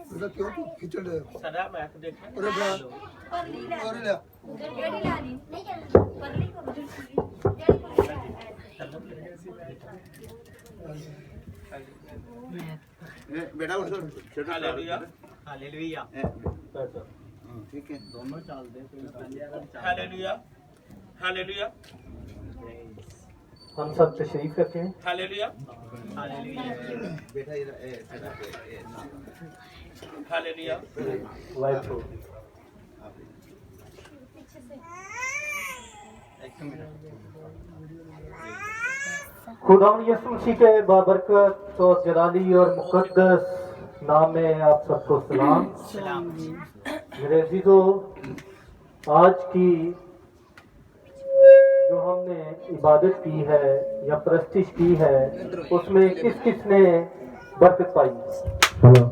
बेटा क्यों तू खिचड़ रहे हो? सदा मैच देखना अरे बा और ले बेटा उठ छोटा हालेलुया हालेलुया ठीक है दोनों चाल दे हालेलुया हालेलुया हम सब तशरीफ रखें। हालेलुया हालेलुया बेटा हालेलुया वाइफ हो। खुदा यीशु मसीह के बाबरकत और जलाली और मुकद्दस नाम में आप सबको सलाम। मेरे अजीजों, आज की जो हमने इबादत की है या प्रस्तिश की है उसमें किस किस ने बरकत पाई? हेलो,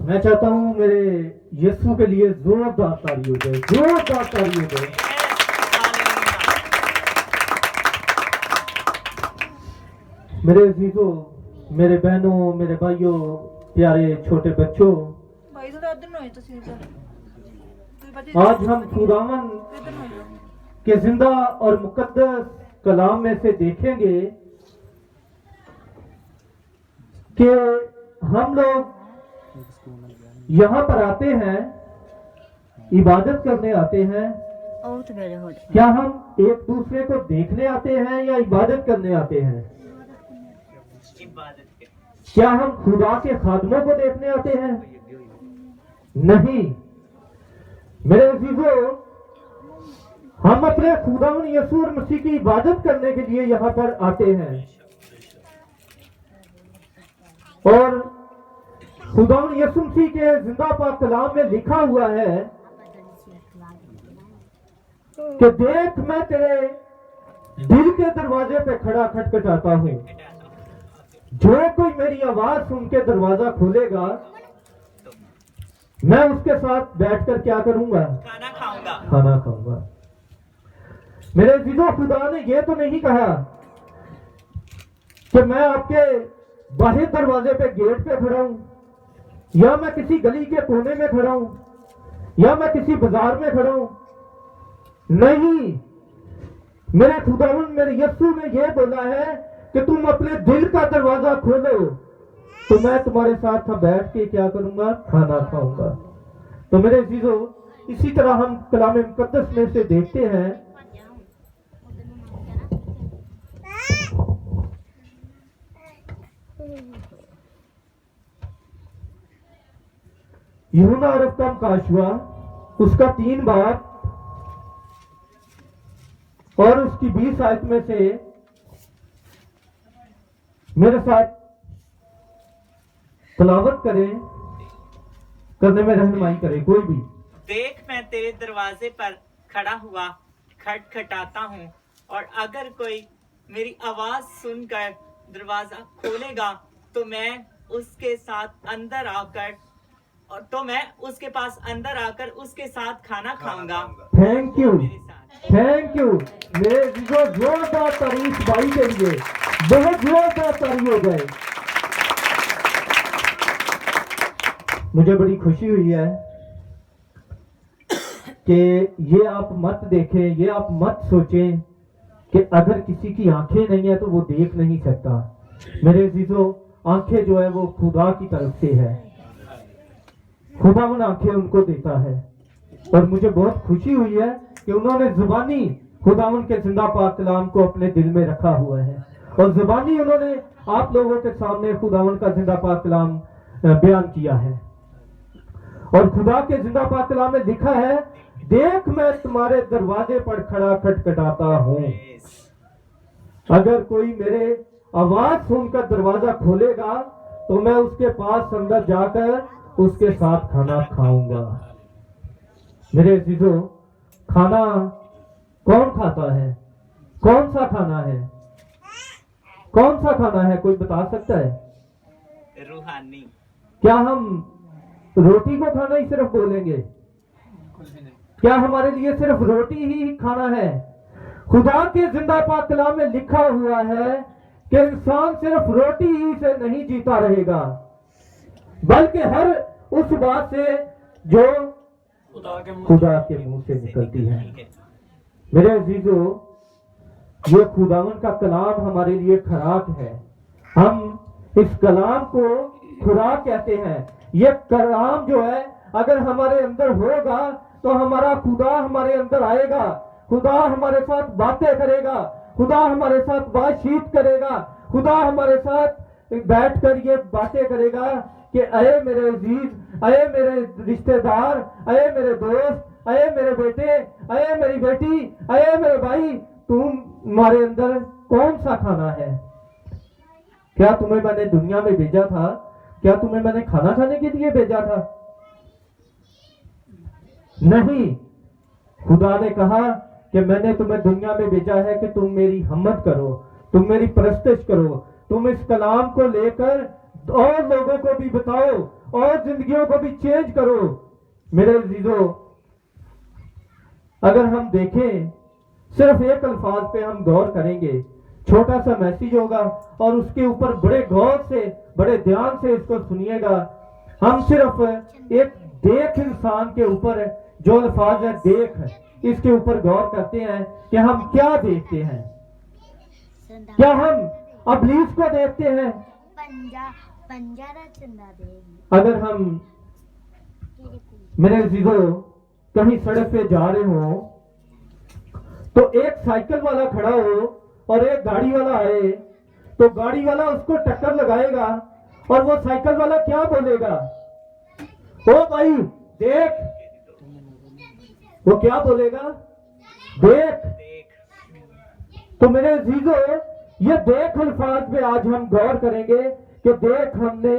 मैं चाहता हूँ मेरे यीशु के लिए जोरदार ताली हो जाए, जोरदार ताली हो जाए। मेरे अजीजों, मेरे बहनों, मेरे भाइयों, प्यारे छोटे बच्चों, आज हम खुदावन के जिंदा और मुकद्दस कलाम में से देखेंगे कि हम लोग यहाँ पर आते हैं, इबादत करने आते हैं। क्या हम एक दूसरे को देखने आते हैं या इबादत करने आते हैं? क्या हम खुदा के खादमों को देखने आते हैं? नहीं मेरे अजीजों, हम अपने खुदावन यीशु मसीह की इबादत करने के लिए यहाँ पर आते हैं। और खुदावन यीशु मसीह के जिंदा पाक कलाम में लिखा हुआ है कि देख मैं तेरे दिल के दरवाजे पे खड़ा खटखटाता हूँ, जो कोई मेरी आवाज सुन के दरवाजा खोलेगा मैं उसके साथ बैठकर क्या करूंगा? खाना खाऊंगा। खाना खाऊंगा। मेरे अजीजों, खुदा ने यह तो नहीं कहा कि मैं आपके बाहर दरवाजे पे गेट पे खड़ा हूं, या मैं किसी गली के कोने में खड़ा हूं, या मैं किसी बाजार में खड़ा हूं। नहीं, मेरे खुदावन मेरे यीशु ने यह बोला है कि तुम अपने दिल का दरवाजा खोलो तो मैं तुम्हारे साथ बैठ के क्या करूंगा? खाना खाऊंगा। तो मेरे अजीजों, इसी तरह हम कलाम मुकद्दस में से देखते हैं यूहन्ना अरब का काशवा उसका 3 बाब और उसकी 20 आयत में से मेरे साथ तलावत करें, करने में रहनुमाई करें कोई भी। देख मैं तेरे दरवाजे पर खड़ा हुआ खटखटाता हूँ, और अगर कोई मेरी आवाज सुनकर दरवाजा खोलेगा तो मैं उसके साथ अंदर आकर उसके पास अंदर आकर उसके साथ खाना खाऊंगा। Thank you, thank you. मेरे जोरदार तारीफ भाई के लिए, बहुत जोरदार तारीफ हो गए। मुझे बड़ी खुशी हुई है कि ये आप मत देखें, ये आप मत सोचें कि अगर किसी की आंखें नहीं है तो वो देख नहीं सकता। मेरे अजीजों, आंखें जो है वो खुदा की तरफ से है, खुदावन आंखें उनको देता है। और मुझे बहुत खुशी हुई है कि उन्होंने जुबानी खुदावन के जिंदा पाक कलाम को अपने दिल में रखा हुआ है, और जुबानी उन्होंने आप लोगों के सामने खुदावन का जिंदा पाक कलाम बयान किया है। और खुदा के जिंदा पाक कलाम में लिखा है, देख मैं तुम्हारे दरवाजे पर खड़ा खटखटाता हूँ, अगर कोई मेरे आवाज सुनकर दरवाजा खोलेगा तो मैं उसके पास अंदर जाकर उसके साथ खाना खाऊंगा। मेरे अजीजों, खाना कौन खाता है? कौन सा खाना है? कौन सा खाना है? कोई बता सकता है? रूहानी। क्या हम रोटी को खाना ही सिर्फ बोलेंगे? क्या हमारे लिए सिर्फ रोटी ही खाना है? खुदा के जिंदा पाक कलाम में लिखा हुआ है कि इंसान सिर्फ रोटी ही से नहीं जीता रहेगा, बल्कि हर उस बात से जो खुदा के मुंह से निकलती है। मेरे अजीजों, ये खुदावन का कलाम हमारे लिए खुराक है। हम इस कलाम को खुराक कहते हैं। ये कलाम जो है अगर हमारे अंदर होगा तो हमारा खुदा हमारे अंदर आएगा, खुदा हमारे साथ बातें करेगा, खुदा हमारे साथ बातचीत करेगा, खुदा हमारे साथ बैठकर ये बातें करेगा कि अये मेरे अजीज, अये मेरे रिश्तेदार, अये मेरे दोस्त, अये मेरे बेटे, अये मेरी बेटी, अये मेरे भाई, तुम्हारे अंदर कौन सा खाना है? क्या तुम्हें मैंने दुनिया में भेजा था? क्या तुम्हें मैंने खाना खाने के लिए भेजा था? नहीं, खुदा ने कहा कि मैंने तुम्हें दुनिया में भेजा है कि तुम मेरी हिम्मत करो, तुम मेरी परस्तिश करो, तुम इस कलाम को लेकर और लोगों को भी बताओ और जिंदगियों को भी चेंज करो। मेरे अजीजों, अगर हम देखें, सिर्फ एक अल्फाज पे हम गौर करेंगे, छोटा सा मैसेज होगा और उसके ऊपर बड़े गौर से, बड़े ध्यान से इसको सुनिएगा। हम सिर्फ एक देख इंसान के ऊपर जो अल्फाज है देख, इसके ऊपर गौर करते हैं कि हम क्या देखते हैं। क्या हम अबलीस को देखते हैं? अगर हम, मेरे अजीजों, कहीं सड़क पे जा रहे हो तो एक साइकिल वाला खड़ा हो और एक गाड़ी वाला आए तो गाड़ी वाला उसको टक्कर लगाएगा और वो साइकिल वाला क्या बोलेगा? ओ भाई देख। वो क्या बोलेगा? देख। तो मेरे अजीजों, ये देख अल्फाज पे आज हम गौर करेंगे कि देख हमने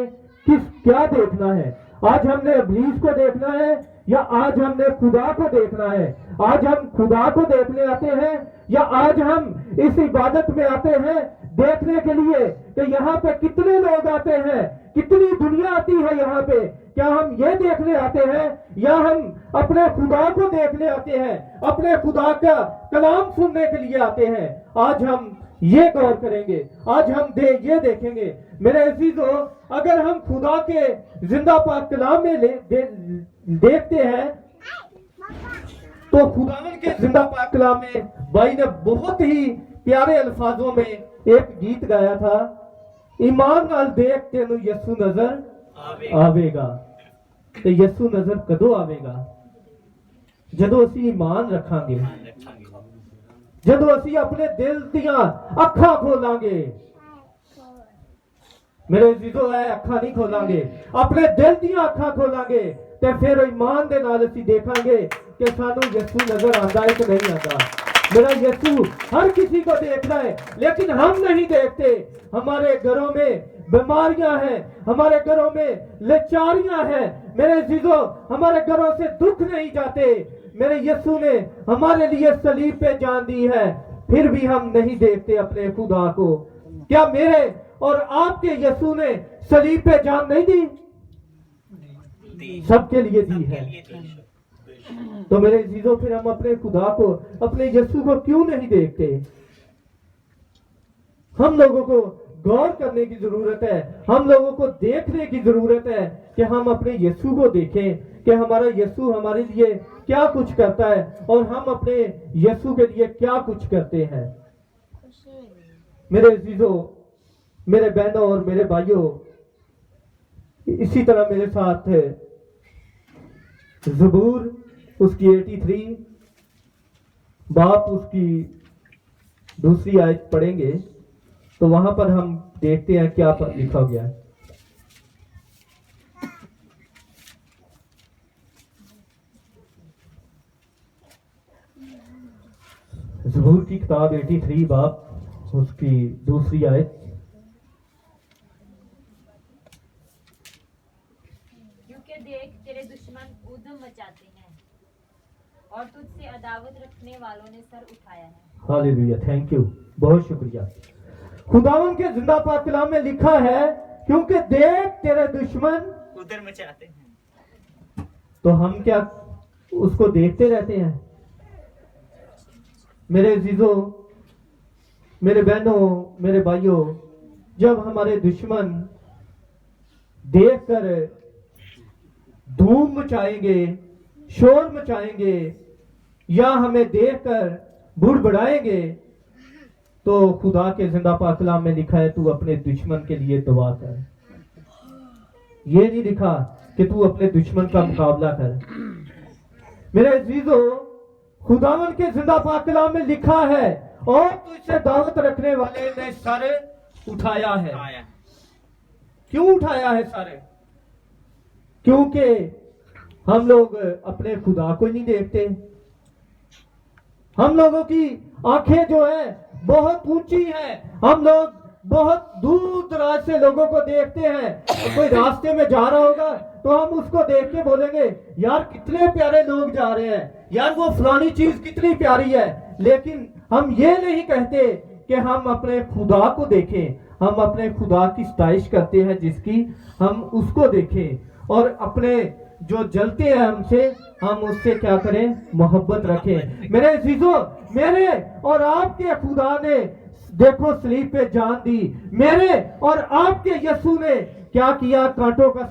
क्या देखना है। आज हमने इब्लीस को देखना है या आज हमने खुदा को देखना है? आज हम खुदा को देखने आते हैं या आज हम इस इबादत में आते हैं देखने के लिए कि यहाँ पे कितने लोग आते हैं, कितनी दुनिया आती है यहाँ पे? क्या हम ये देखने आते हैं या हम अपने खुदा को देखने आते हैं, अपने खुदा का कलाम सुनने के लिए आते हैं? आज हम ये गौर करेंगे, आज हम ये देखेंगे। मेरे अजीजों, अगर हम खुदा के जिंदा पाक कलाम में देखते हैं तो खुदावन के जिंदा पाक कलाम में भाई ने बहुत ही प्यारे अल्फाजों में एक गीत गाया था, ईमान नाल देख तेनू यसू नजर आवेगा। तो यसू नजर कदों आवेगा? जदों असीं ईमान रखांगे, जदों असीं अपने दिल दियां अखां खोलांगे। मेरे अजीजों, है अखां नहीं खोलांगे, अपने दिल दियां अखां खोलांगे ते फिर ईमान दे नाल असीं देखांगे कि सानू यसू नजर आंदा है कि नहीं आंदा। मेरा यसू हर किसी को देखना है, लेकिन हम नहीं देखते। हमारे घरों में बीमारियां हैं, हमारे घरों में लाचारियां हैं। मेरे अजीजों, हमारे घरों से दुख नहीं जाते। मेरे यसू ने हमारे लिए सलीब पे जान दी है, फिर भी हम नहीं देखते अपने खुदा को। क्या मेरे और आपके यसू ने सलीब पे जान नहीं दी? सबके लिए दी है। तो मेरे अजीजों, फिर हम अपने खुदा को, अपने यसू को क्यों नहीं देखते? हम लोगों को गौर करने की जरूरत है, हम लोगों को देखने की जरूरत है कि हम अपने यसू को देखें कि हमारा यसू हमारे लिए क्या कुछ करता है और हम अपने यसू के लिए क्या कुछ करते हैं। मेरे अजीजों, मेरे बहनों और मेरे भाइयों, इसी तरह मेरे साथ ज़बूर उसकी 83 बाप उसकी दूसरी आयत पढ़ेंगे तो वहां पर हम देखते हैं क्या लिखा गया है। ज़बूर की किताब 83 बाप उसकी दूसरी आयत। क्योंकि देख तेरे दुश्मन उद्यम मचाते हैं और तुझसे अदावत रखने वालों ने सर उठाया है। हालेलुया, थैंक यू, बहुत शुक्रिया। खुदावन के जिंदा पाक कलाम में लिखा है, क्योंकि देख तेरे दुश्मन उधर मचाते हैं। तो हम क्या उसको देखते रहते हैं? मेरे अजीजों, मेरे बहनों, मेरे भाइयों, जब हमारे दुश्मन देखकर धूम मचाएंगे, शोर मचाएंगे या हमें देखकर बुड़बड़ाएंगे, तो खुदा के जिंदा पाक कलाम में लिखा है, तू अपने दुश्मन के लिए दुआ कर। ये नहीं लिखा कि तू अपने दुश्मन का मुकाबला कर। मेरे अजीजों, खुदावन के जिंदा पाक कलाम में लिखा है, और तुझसे दावत रखने वाले ने सर उठाया है। क्यों उठाया है सर? क्योंकि हम लोग अपने खुदा को नहीं देखते। हम लोगों की आंखें जो है बहुत ऊंची हैं। हम लोग बहुत दूर दराज से लोगों को देखते हैं। कोई रास्ते में जा रहा होगा तो हम उसको देख के बोलेंगे, यार कितने प्यारे लोग जा रहे हैं, यार वो फलानी चीज कितनी प्यारी है। लेकिन हम ये नहीं कहते कि हम अपने खुदा को देखें। हम अपने खुदा की सताइश करते हैं जिसकी, हम उसको देखें और अपने जो जलते हैं हमसे, हम उससे क्या करें? मोहब्बत रखें। मेरे अजीजों, मेरे और आपके खुदा ने देखो सलीब पे जान दी। मेरे और आपके यीशु ने क्या किया? कांटों का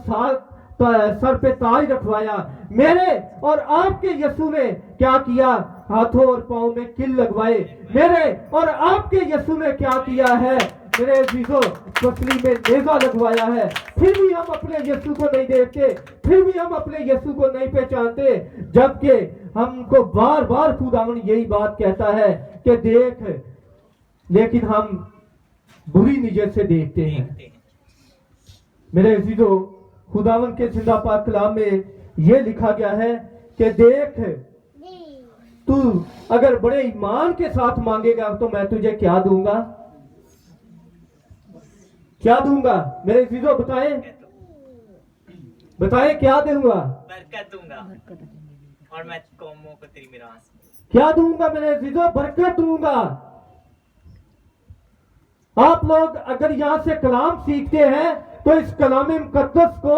सर पे ताज रखवाया। मेरे और आपके यीशु ने क्या किया? हाथों और पांव में किल लगवाए। मेरे और आपके यीशु ने क्या किया है? मेरे अजीजों, पसली में नेजा लगवाया है। फिर भी हम अपने यीशु को नहीं देखते, फिर भी हम अपने यीशु को नहीं पहचानते, जबकि हमको बार बार खुदावन यही बात कहता है कि देख, लेकिन हम बुरी निजर से देखते हैं। मेरे अजीजों, खुदावन के जिंदा पाक कलाम में यह लिखा गया है कि देख, तू अगर बड़े ईमान के साथ मांगेगा तो मैं तुझे क्या दूंगा? क्या दूंगा? मेरे अजीजों बताएं, बताएं क्या दूंगा? बरकत दूंगा और मैं कौमों को तेरी मिरास। क्या दूंगा मेरे अजीजों? बरकत दूंगा। आप लोग अगर यहाँ से कलाम सीखते हैं तो इस कलाम मुकद्दस को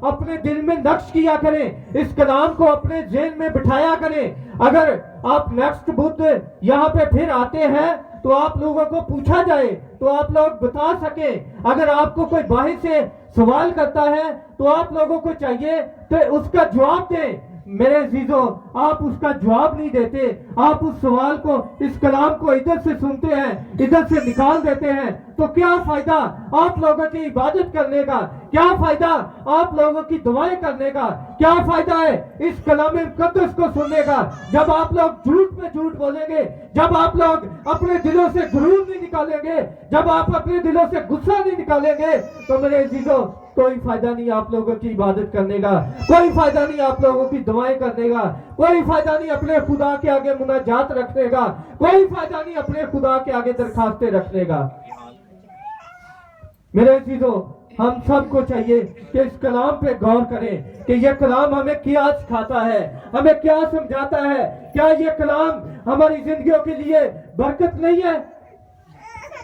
अपने दिल में नक्श किया करें, इस कलाम को अपने जेहन में बिठाया करें। अगर आप नेक्स्ट बुध यहाँ पे फिर आते हैं तो आप लोगों को पूछा जाए तो आप लोग बता सके। अगर आपको कोई बाहर से सवाल करता है तो आप लोगों को चाहिए तो उसका जवाब दें। मेरे अजीजों, आप उसका जवाब नहीं देते, आप उस सवाल को, इस कलाम को इधर से सुनते हैं, इधर से निकाल देते हैं, तो क्या फायदा आप लोगों की इबादत करने का? क्या फायदा आप लोगों की दुआएं करने का? क्या फायदा है इस कलाम मुकद्दस को सुनने का जब आप लोग झूठ पे झूठ बोलेंगे, जब आप लोग अपने दिलों से गुरूर नहीं निकालेंगे, जब आप अपने दिलों से गुस्सा नहीं निकालेंगे? तो मेरे अजीजों, कोई फायदा नहीं आप लोगों की इबादत करने का, कोई फायदा नहीं आप लोगों की दुआएं करने का, कोई फायदा नहीं अपने खुदा के आगे मुनाजात रखने का, कोई फायदा नहीं अपने खुदा के आगे दरखास्तें रखने का। मेरे अजीजों, हम सबको चाहिए कि इस कलाम पे गौर करें कि यह कलाम हमें क्या सिखाता है, हमें क्या समझाता है। क्या यह कलाम हमारी जिंदगियों के लिए बरकत नहीं है?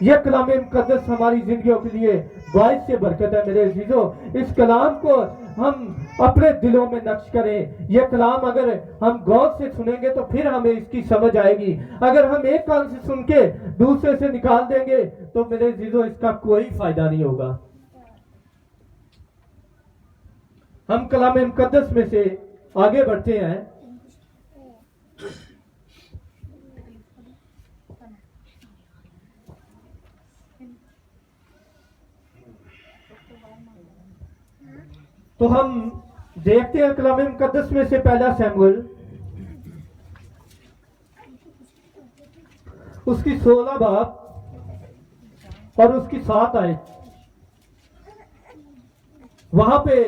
यह कलाम मुकद्दस हमारी जिंदगियों के लिए बाइस से बरकत है। मेरे अजीजों, इस कलाम को हम अपने दिलों में नक्श करें। यह कलाम अगर हम गौर से सुनेंगे तो फिर हमें इसकी समझ आएगी। अगर हम एक कान से सुन के दूसरे से निकाल देंगे तो मेरे अजीजों इसका कोई फायदा नहीं होगा। हम कलाम मुकद्दस में से आगे बढ़ते हैं। तो हम देखते हैं कलाम मुकद्दस में से पहला शमूएल उसकी 16 बाब और उसकी 7 आयत। वहां पे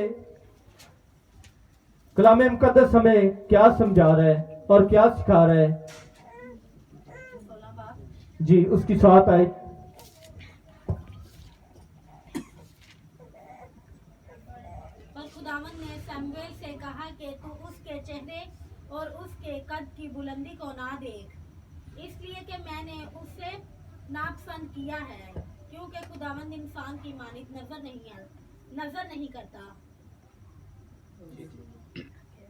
कलाम मुकद्दस हमें क्या समझा रहा है और क्या सिखा रहा है? जी, उसकी 7 आयत। खुदावन ने शमूएल से कहा कि तू उसके चेहरे और उसके कद की बुलंदी को ना देख, इसलिए कि मैंने उससे नापसंद किया है, क्योंकि खुदावन इंसान की मानित नजर नहीं करता।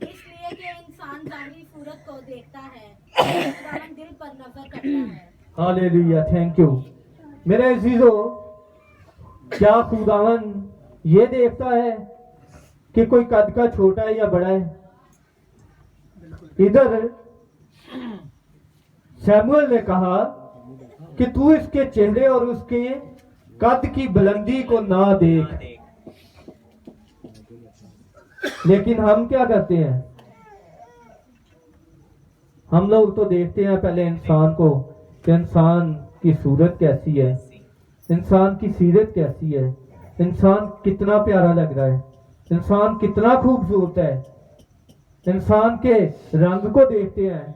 इसलिए कि इंसान जाहिरी सूरत को देखता है, खुदावंद दिल पर नजर करता है। Hallelujah, thank you. मेरे अजीजों, क्या खुदावन ये देखता है कि कोई कद का छोटा है या बड़ा है? इधर शमूएल ने कहा कि तू इसके चेहरे और उसके कद की बुलंदी को ना देख। लेकिन हम क्या करते हैं? हम लोग तो देखते हैं पहले इंसान को कि इंसान की सूरत कैसी है, इंसान की सीरत कैसी है, इंसान कितना प्यारा लग रहा है, इंसान कितना खूबसूरत है, इंसान के रंग को देखते हैं।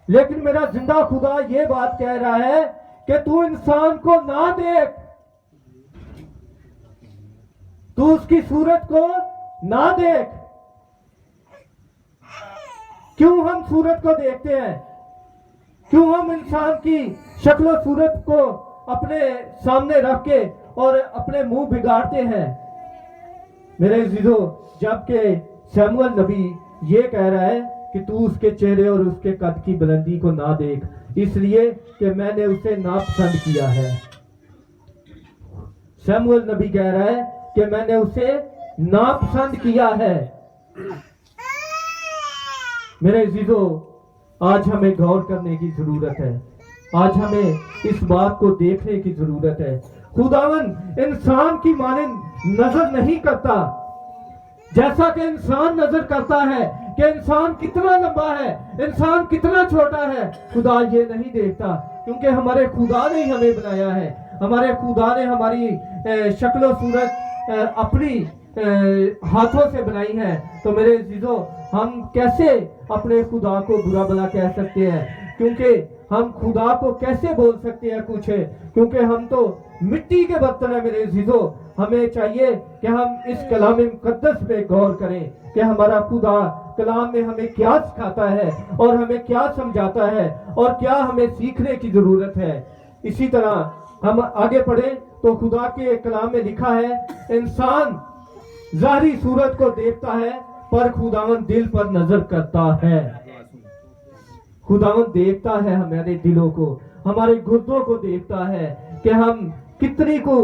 लेकिन मेरा जिंदा खुदा ये बात कह रहा है कि तू इंसान को ना देख, तू उसकी सूरत को ना देख। क्यों हम सूरत को देखते हैं? क्यों हम इंसान की शक्ल सूरत को अपने सामने रख के और अपने मुंह बिगाड़ते हैं? मेरे अजीजों, जबकि शमूएल नबी ये कह रहा है कि तू उसके चेहरे और उसके कद की बुलंदी को ना देख, इसलिए कि मैंने उसे नापसंद किया है। शमूएल नबी कह रहा है कि मैंने उसे नापसंद किया है। मेरे अजीजों, आज हमें गौर करने की जरूरत है, आज हमें इस बात को देखने की जरूरत है। खुदावन इंसान की माने नजर नहीं करता जैसा कि इंसान नजर करता है कि इंसान कितना लंबा है, इंसान कितना छोटा है। खुदा ये नहीं देखता, क्योंकि हमारे खुदा ने हमें बनाया है, हमारे खुदा ने हमारी शक्ल सूरत अपनी हाथों से बनाई है। तो मेरे अजीजों, हम कैसे अपने खुदा को बुरा भला कह सकते हैं? क्योंकि हम खुदा को कैसे बोल सकते हैं कुछ, क्योंकि हम तो मिट्टी के बर्तन है। मेरे अजीजों, हमें चाहिए कि हम इस कलाम मुकद्दस पे गौर करें कि हमारा खुदा कलाम में हमें क्या सिखाता है और हमें क्या समझाता है और क्या हमें सीखने की जरूरत है। इसी तरह हम आगे पढ़ें तो खुदा के कलाम में लिखा है, इंसान जाहिरी सूरत को देखता है पर खुदावन दिल पर नजर करता है। खुदावन देखता है हमारे दिलों को, हमारे गुर्दों को देखता है कि हम कितनी को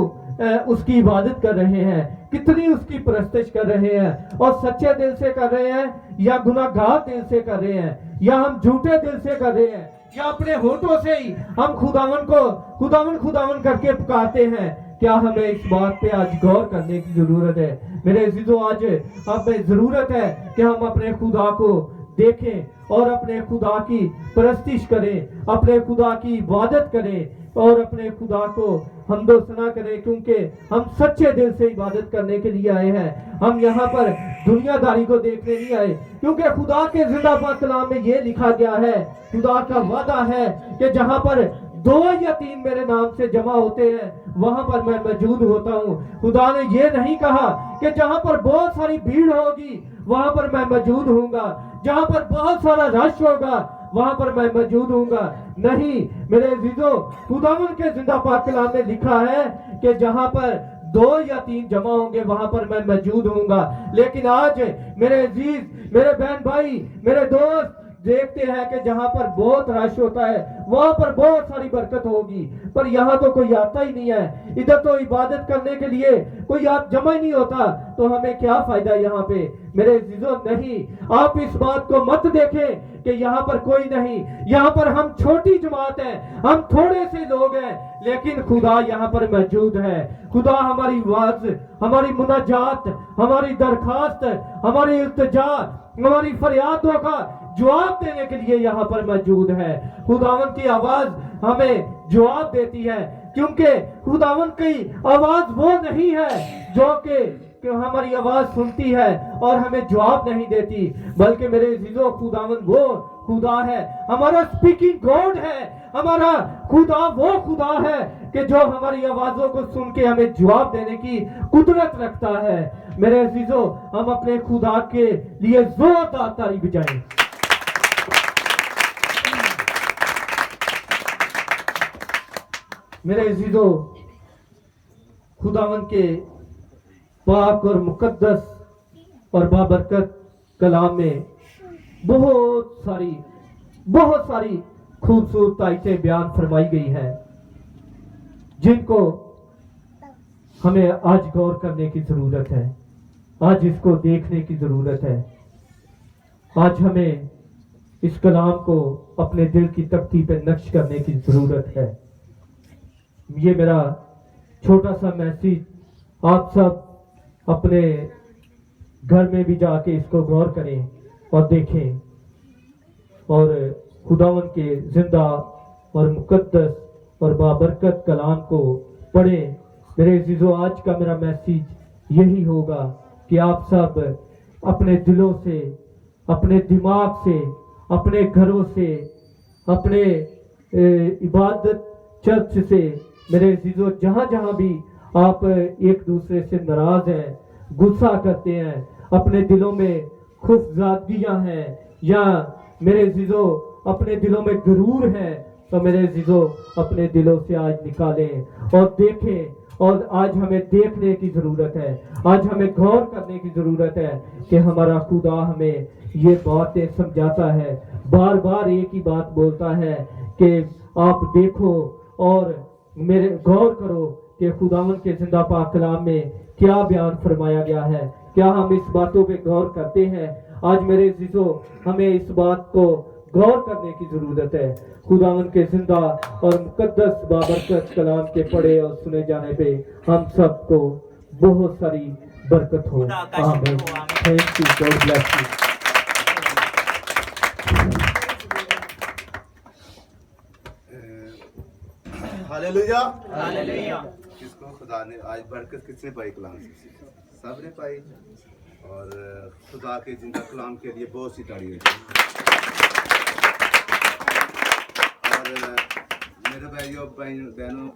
उसकी इबादत कर रहे हैं, कितनी उसकी परस्तिश कर रहे हैं, और सच्चे दिल से कर रहे हैं या गुनाहगार दिल से कर रहे हैं, या हम झूठे दिल से कर रहे हैं, या अपने होठों से ही हम खुदावन को खुदावन खुदावन करके पुकारते हैं। क्या हमें इस बात पे आज गौर करने की जरूरत है? मेरे अजीजों, आज हमें जरूरत है कि हम अपने खुदा को देखें और अपने खुदा की परस्तिश करें, अपने खुदा की इबादत करें और अपने खुदा को हमदो सना करें, क्योंकि हम सच्चे दिल से इबादत करने के लिए आए हैं। हम यहाँ पर दुनियादारी को देखने नहीं आए, क्योंकि खुदा के जिंदाबाद कलाम में ये लिखा गया है, खुदा का वादा है कि जहाँ पर 2 या 3 मेरे नाम से जमा होते हैं वहां पर मैं मौजूद होता हूँ। खुदा ने ये नहीं कहा कि जहां पर बहुत सारी भीड़ होगी वहां पर मैं मौजूद हूँगा, जहां पर बहुत सारा रश होगा वहां पर मैं मौजूद हूँगा। नहीं मेरे अजीजों, खुदावन के जिंदाबाद कलाम में लिखा है कि जहां पर 2 या 3 जमा होंगे वहां पर मैं मौजूद हूँगा। लेकिन आज मेरे अजीज, मेरे बहन भाई, मेरे दोस्त देखते हैं कि जहां पर बहुत रश होता है वहां पर बहुत सारी बरकत होगी, पर यहाँ तो कोई आता ही नहीं है। इधर तो इबादत करने के लिए कोई जमा ही नहीं होता, तो हमें क्या फायदा यहाँ पे? मेरे अजीजों, नहीं, आप इस बात को मत देखें कि यहाँ पर कोई नहीं, यहाँ पर हम छोटी जमात हैं, हम थोड़े से लोग हैं, लेकिन खुदा यहाँ पर मौजूद है। खुदा हमारी आवाज, हमारी मुनाजात, हमारी दरखास्त, हमारी इल्तिजा, हमारी फरियादों का जवाब देने के लिए यहाँ पर मौजूद है। खुदावन की आवाज हमें जवाब देती है, क्योंकि खुदावन की आवाज वो नहीं है जो कि हमारी आवाज सुनती है और हमें जवाब नहीं देती, बल्कि मेरे अजीजों, खुदावन वो खुदा है, हमारा स्पीकिंग गॉड है, हमारा खुदा वो खुदा है कि जो हमारी आवाजों को सुन के हमें जवाब देने की कुदरत रखता है। मेरे अजीजों, हम अपने खुदा के लिए जोरदार ताली बजाएं। मेरे अजीजों, खुदावन के पाक और मुकद्दस और बाबरकत कलाम में बहुत सारी खूबसूरत आयतें बयान फरमाई गई हैं, जिनको हमें आज गौर करने की जरूरत है, आज इसको देखने की जरूरत है। आज हमें इस कलाम को अपने दिल की तख्ती पे नक्श करने की जरूरत है। ये मेरा छोटा सा मैसेज, आप सब अपने घर में भी जाके इसको गौर करें और देखें और खुदावन के जिंदा और मुकद्दस और बाबरकत कलाम को पढ़ें। मेरे अजीजों, आज का मेरा मैसेज यही होगा कि आप सब अपने दिलों से, अपने दिमाग से, अपने घरों से, अपने इबादत चर्च से, मेरे अजीजों, जहां भी आप एक दूसरे से नाराज हैं, गुस्सा करते हैं, अपने दिलों में खुफजादगियां हैं, या मेरे अजीजों अपने दिलों में गुरूर है, तो मेरे अजीजों अपने दिलों से आज निकालें और देखें। और आज हमें देखने की जरूरत है, आज हमें गौर करने की जरूरत है कि हमारा खुदा हमें ये बातें समझाता है, बार बार एक ही बात बोलता है कि आप देखो और मेरे गौर करो कि खुदावन के जिंदा पाक कलाम में क्या बयान फरमाया गया है। क्या हम इस बातों पे गौर करते हैं? आज मेरे अजीजों, हमें इस बात को गौर करने की जरूरत है। खुदावन के जिंदा और मुकद्दस बाबरकत कलाम के पढ़े और सुने जाने पे हम सबको बहुत सारी बरकत हो। खुदा का शुक्र आमीन। हो, आमीन। Thank you, God bless you. Hallelujah. Hallelujah. किसको खुदा ने आज बरकत किसने पाई कलाम से? सब ने पाई। और खुदा के जिंदा कलाम के लिए बहुत सी ताड़ियां। और मेरे भाइयों बहनों